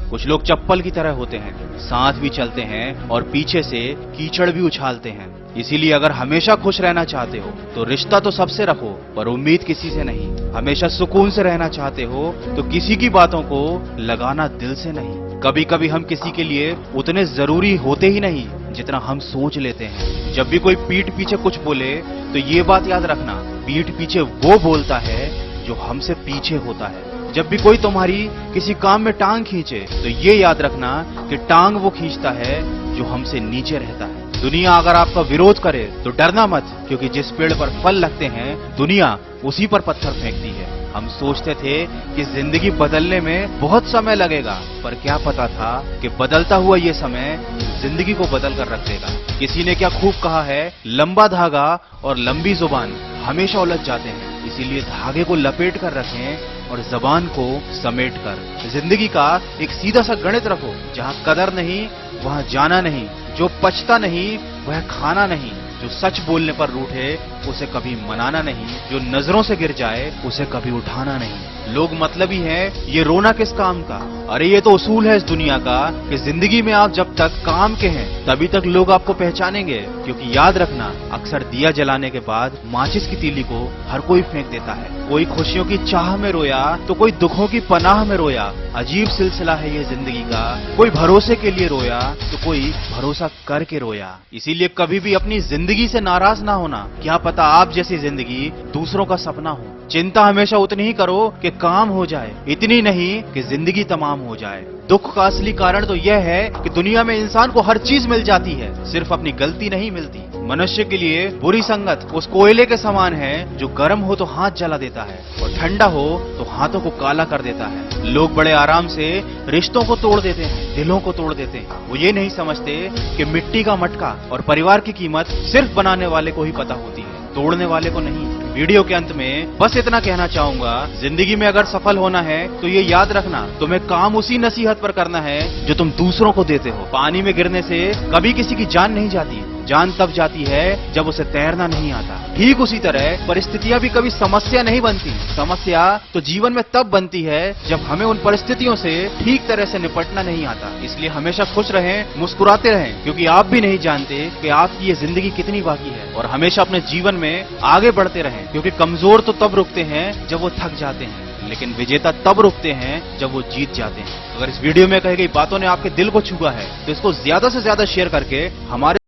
कुछ लोग चप्पल की तरह होते हैं, साथ भी चलते हैं और पीछे से कीचड़ भी उछालते हैं। इसीलिए अगर हमेशा खुश रहना चाहते हो तो रिश्ता तो सबसे रखो, पर उम्मीद किसी से नहीं। हमेशा सुकून से रहना चाहते हो तो किसी की बातों को लगाना दिल से नहीं। कभी कभी हम किसी के लिए उतने जरूरी होते ही नहीं जितना हम सोच लेते हैं। जब भी कोई पीठ पीछे कुछ बोले तो ये बात याद रखना, पीठ पीछे वो बोलता है जो हमसे पीछे होता है। जब भी कोई तुम्हारी किसी काम में टांग खींचे तो ये याद रखना कि टांग वो खींचता है जो हमसे नीचे रहता है। दुनिया अगर आपका विरोध करे तो डरना मत, क्योंकि जिस पेड़ पर फल लगते हैं दुनिया उसी पर पत्थर फेंकती है। हम सोचते थे कि जिंदगी बदलने में बहुत समय लगेगा, पर क्या पता था कि बदलता हुआ ये समय जिंदगी को बदल कर रख देगा। किसी ने क्या खूब कहा है, लंबा धागा और लंबी जुबान हमेशा उलझ जाते हैं, इसीलिए धागे को लपेट कर रखें और जबान को समेट कर। जिंदगी का एक सीधा सा गणित रखो, जहां कदर नहीं वहां जाना नहीं, जो पछता नहीं वह खाना नहीं, जो सच बोलने पर रूठे उसे कभी मनाना नहीं, जो नजरों से गिर जाए उसे कभी उठाना नहीं। लोग मतलबी हैं, ये रोना किस काम का। अरे ये तो उसूल है इस दुनिया का कि जिंदगी में आप जब तक काम के हैं तभी तक लोग आपको पहचानेंगे। क्योंकि याद रखना, अक्सर दिया जलाने के बाद माचिस की तीली को हर कोई फेंक देता है। कोई खुशियों की चाह में रोया तो कोई दुखों की पनाह में रोया। अजीब सिलसिला है ये जिंदगी का, कोई भरोसे के लिए रोया तो कोई भरोसा करके रोया। इसीलिए कभी भी अपनी जिंदगी से नाराज ना होना, क्या पता आप जैसी जिंदगी दूसरों का सपना हो। चिंता हमेशा उतनी ही करो कि काम हो जाए, इतनी नहीं कि जिंदगी तमाम हो जाए। दुख का असली कारण तो यह है कि दुनिया में इंसान को हर चीज मिल जाती है, सिर्फ अपनी गलती नहीं मिलती। मनुष्य के लिए बुरी संगत उस कोयले के समान है जो गर्म हो तो हाथ जला देता है और ठंडा हो तो हाथों को काला कर देता है। लोग बड़े आराम से रिश्तों को तोड़ देते हैं, दिलों को तोड़ देते हैं। वो ये नहीं समझते कि मिट्टी का मटका और परिवार की कीमत सिर्फ बनाने वाले को ही पता होती है, तोड़ने वाले को नहीं। वीडियो के अंत में बस इतना कहना चाहूंगा, जिंदगी में अगर सफल होना है तो ये याद रखना, तुम्हें काम उसी नसीहत पर करना है जो तुम दूसरों को देते हो। पानी में गिरने से कभी किसी की जान नहीं जाती, जान तब जाती है जब उसे तैरना नहीं आता। ठीक उसी तरह परिस्थितियां भी कभी समस्या नहीं बनती, समस्या तो जीवन में तब बनती है जब हमें उन परिस्थितियों से ठीक तरह से निपटना नहीं आता। इसलिए हमेशा खुश रहें, मुस्कुराते रहें, क्योंकि आप भी नहीं जानते कि आपकी ये जिंदगी कितनी बाकी है। और हमेशा अपने जीवन में आगे बढ़ते रहें, क्योंकि कमजोर तो तब रुकते हैं जब वो थक जाते हैं, लेकिन विजेता तब रुकते हैं जब वो जीत जाते हैं। अगर इस वीडियो में कही गई बातों ने आपके दिल को छुआ है तो इसको ज्यादा से ज्यादा शेयर करके हमारे